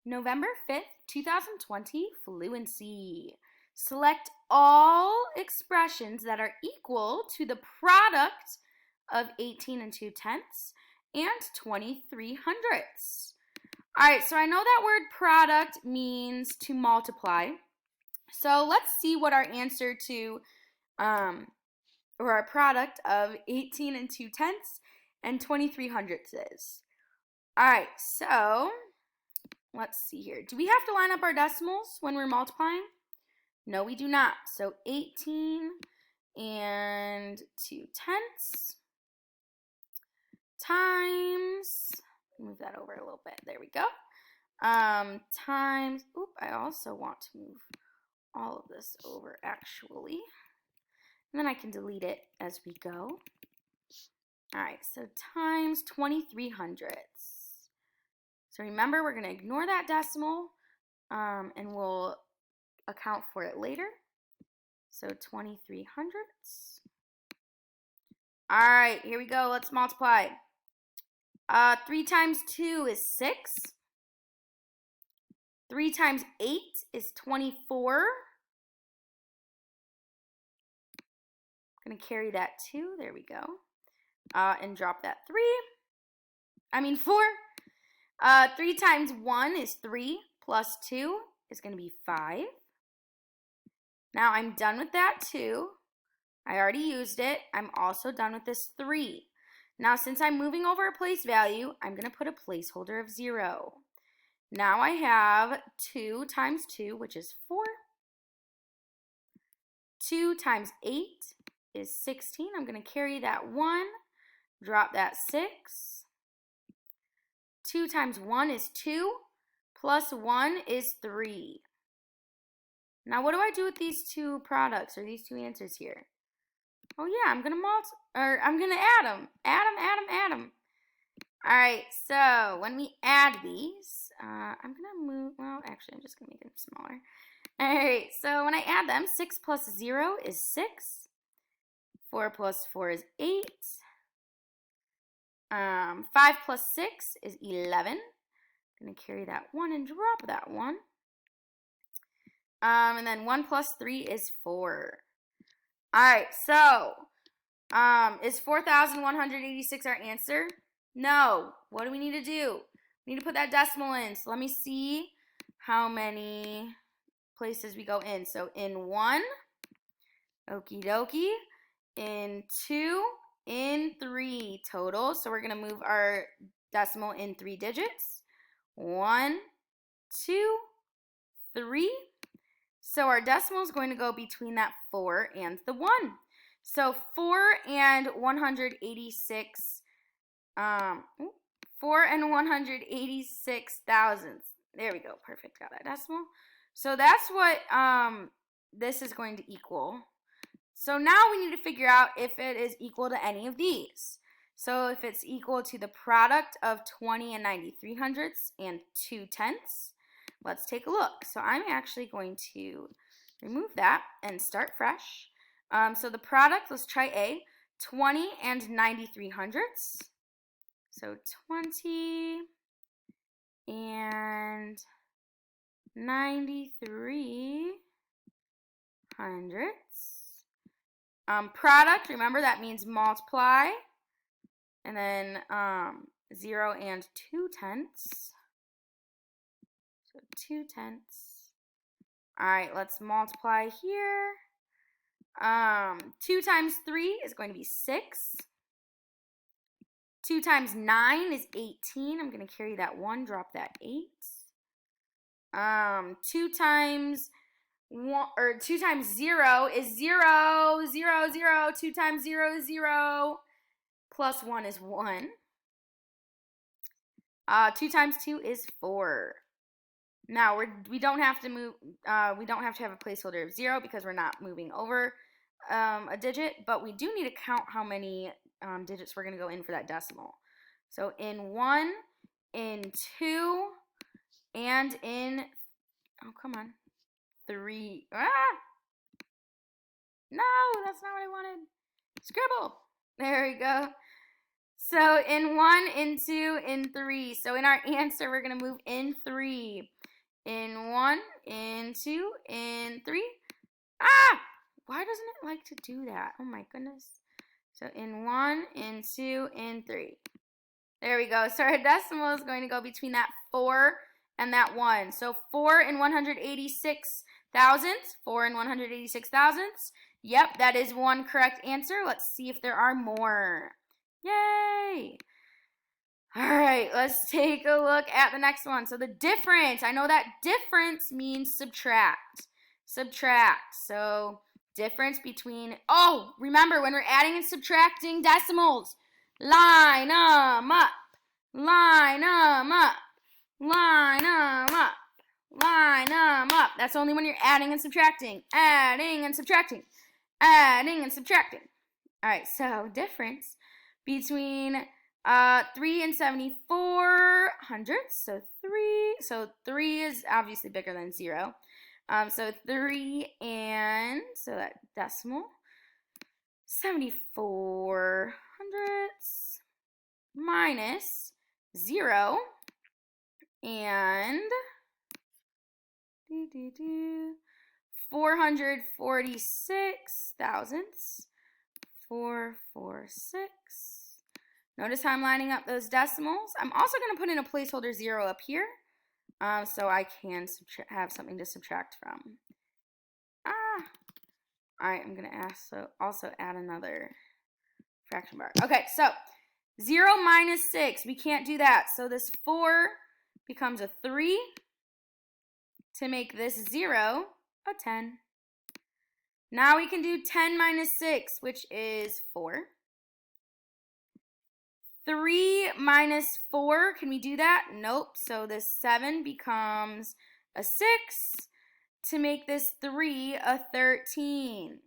November 5th, 2020, Fluency. Select all expressions that are equal to the product of 18 and 2/10 and 23 hundredths. All right, so I know that word product means to multiply. So let's see what our answer to, or our product of 18 and 2/10 and 23 hundredths is. All right, so let's see here. Do we have to line up our decimals when we're multiplying? No, we do not. So 18 and 2/10 times, move that over a little bit. There we go. Times, I also want to move all of this over actually. And then I can delete it as we go. All right, so times 23 hundredths. So remember, we're going to ignore that decimal, and we'll account for it later. So 23 hundredths. All right, here we go. Let's multiply. 3 times 2 is 6. 3 times 8 is 24. I'm going to carry that 2. There we go. And drop that 4. 3 times 1 is 3, plus 2 is going to be 5. Now I'm done with that 2. I already used it. I'm also done with this 3. Now since I'm moving over a place value, I'm going to put a placeholder of 0. Now I have 2 times 2, which is 4. 2 times 8 is 16. I'm going to carry that 1, drop that 6. 2 times 1 is 2, plus 1 is 3. Now what do I do with these two products, or these two answers here? Oh yeah, I'm going to add them. Add them. All right, so when we add these, I'm going to move, well, actually, I'm just going to make them smaller. All right, so when I add them, 6 plus 0 is 6. 4 plus 4 is 8. 5 plus 6 is 11. I'm going to carry that 1 and drop that 1. And then 1 plus 3 is 4. All right, so is 4,186 our answer? No. What do we need to do? We need to put that decimal in. So let me see how many places we go in. So in 1, okie dokie. In 2, in 3 total. So we're going to move our decimal in 3 digits. 1, 2, 3. So our decimal is going to go between that 4 and the 1. So 4 and 186, 4 and 186 thousandths. There we go. Perfect. Got that decimal. So that's what this is going to equal. So now we need to figure out if it is equal to any of these. So if it's equal to the product of 20 and 93 hundredths and 2/10, let's take a look. So I'm actually going to remove that and start fresh. So the product, let's try A, 20 and 93 hundredths. So 20 and 93 hundredths. Product, remember that means multiply. And then 0 and 2/10. So 2/10. All right, let's multiply here. 2 times 3 is going to be 6. 2 times 9 is 18. I'm going to carry that 1, drop that 8. 2 times 0 is 0, 0, 0. 2 times 0 is 0. Plus 1 is 1. 2 times 2 is 4. Now we don't have to move. We don't have to have a placeholder of 0 because we're not moving over a digit. But we do need to count how many digits we're going to go in for that decimal. So in 1, in 2, and in 3. No, that's not what I wanted. Scribble. There we go. So in 1, in 2, in 3. So in our answer, we're going to move in 3. In 1, in 2, in 3. Ah! Why doesn't it like to do that? Oh my goodness. So in 1, in 2, in 3. There we go. So our decimal is going to go between that 4 and that 1. So 4 and 186 thousandths. 4 and 186 thousandths. Yep, that is one correct answer. Let's see if there are more. Yay! All right, let's take a look at the next one. So the difference, I know that difference means subtract. Subtract. So difference between, oh, remember when we're adding and subtracting decimals, line them up, line them up, line them up, line them up. That's only when you're adding and subtracting, adding and subtracting, adding and subtracting. All right, so difference between 3 and 74 hundredths. So 3 is obviously bigger than 0. So 3 and, so that decimal, 74 hundredths minus 0 and 446 thousandths. 446. Notice how I'm lining up those decimals. I'm also going to put in a placeholder 0 up here so I can have something to subtract from. All right, I'm going to also add another fraction bar. Okay, so 0 minus 6, we can't do that. So this 4 becomes a 3 to make this 0 a 10. Now we can do 10 minus 6, which is 4. 3 minus 4, can we do that? Nope. So this 7 becomes a 6 to make this 3 a 13. I'm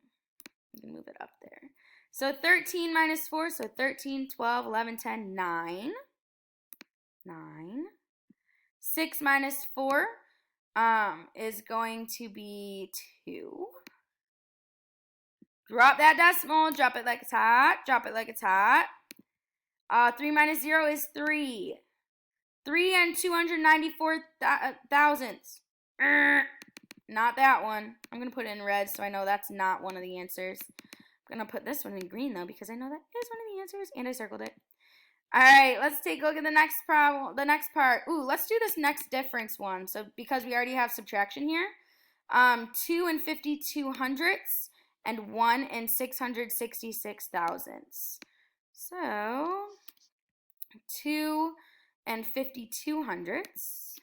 going to move it up there. So 13 minus 4, so 13, 12, 11, 10, 9. 9. 6 minus 4 is going to be 2. Drop that decimal, drop it like it's hot, drop it like it's hot. 3 minus 0 is 3. 3 and 294 thousandths. Not that one. I'm going to put it in red so I know that's not one of the answers. I'm going to put this one in green though because I know that is one of the answers and I circled it. All right, let's take a look at the next problem, the next part. Ooh, let's do this next difference one. So because we already have subtraction here, 2 and 52 hundredths and 1 and 666 thousandths. So 2 and 52 hundredths.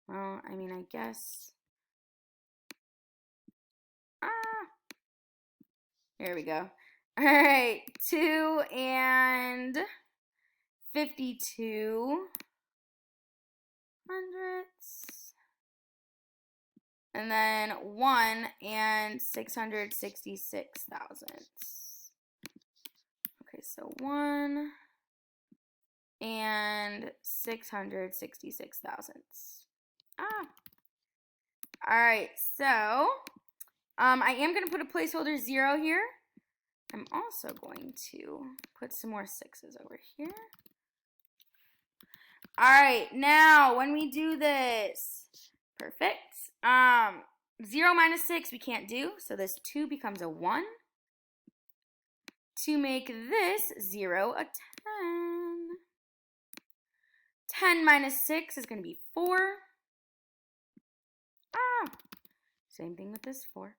Well, I mean, I guess. Here we go. All right, 2 and 52 hundredths. And then 1 and 666 thousandths. Okay, so 1 and 666 thousandths. All right, so I am going to put a placeholder 0 here. I'm also going to put some more 6s over here. All right, now when we do this, perfect. 0 minus 6 we can't do, so this 2 becomes a 1. To make this 0 a 10. 10 minus 6 is going to be 4. Same thing with this 4.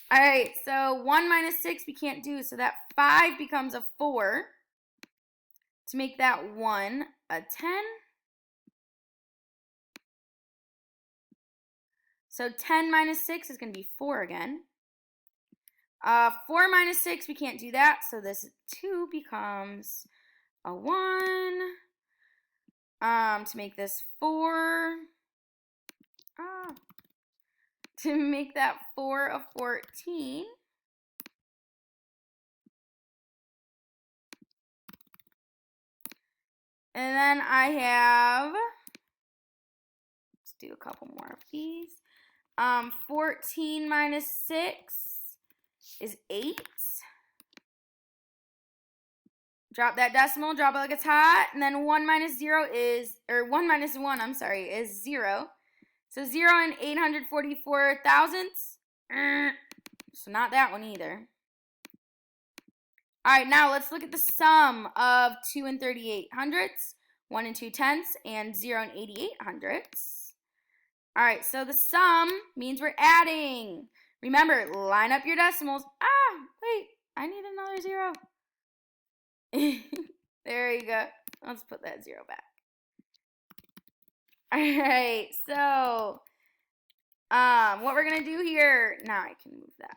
All right, so 1 minus 6 we can't do, so that 5 becomes a 4. To make that 1 a 10. So 10 minus 6 is going to be 4 again. 4 minus 6, we can't do that, so this 2 becomes a 1. To make this 4. To make that 4 a 14. And then I have, let's do a couple more of these. 14 minus 6 is 8. Drop that decimal, drop it like it's hot, and then 1 minus 0 is, or 1 minus 1, I'm sorry, is 0. So 0 and 844 thousandths. So not that one either. All right, now let's look at the sum of 2 and 38 hundredths, 1 and 2 tenths, and 0 and 88 hundredths. All right, so the sum means we're adding. Remember, line up your decimals. Ah, wait, I need another 0. There you go. Let's put that 0 back. All right, so what we're going to do here, now I can move that.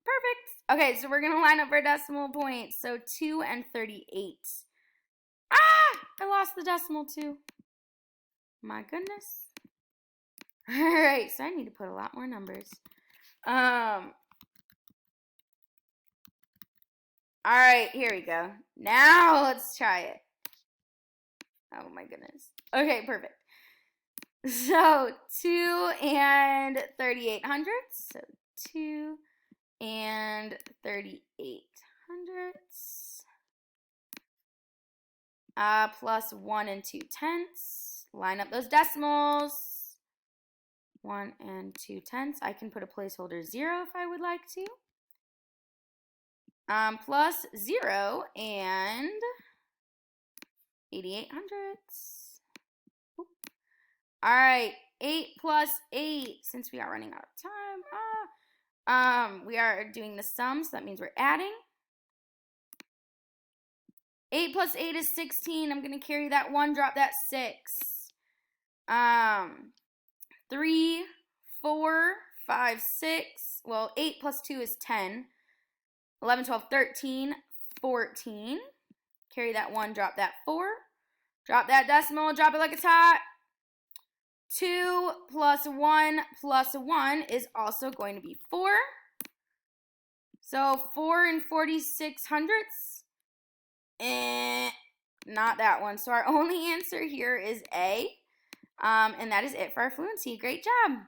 Perfect. Okay, so we're going to line up our decimal points. So 2 and 38. Ah, I lost the decimal too. My goodness. All right, so I need to put a lot more numbers. All right, here we go. Now let's try it. Oh my goodness. Okay, perfect. So 2 and 38 hundredths. So 2 and 38 hundredths. Plus 1 and 2 tenths. Line up those decimals. 1 and 2 tenths. I can put a placeholder 0 if I would like to. Plus 0 and 88 hundredths. Oop. All right, 8 plus 8, since we are running out of time. We are doing the sum, so that means we're adding. 8 plus 8 is 16. I'm going to carry that 1, drop that 6. 3, 4, 5, 6. Well, 8 plus 2 is 10. 11, 12, 13, 14. Carry that 1, drop that 4. Drop that decimal, drop it like it's hot. 2 plus 1 is also going to be 4. So 4 and 46 hundredths. Not that one. So our only answer here is A. And that is it for our fluency. Great job.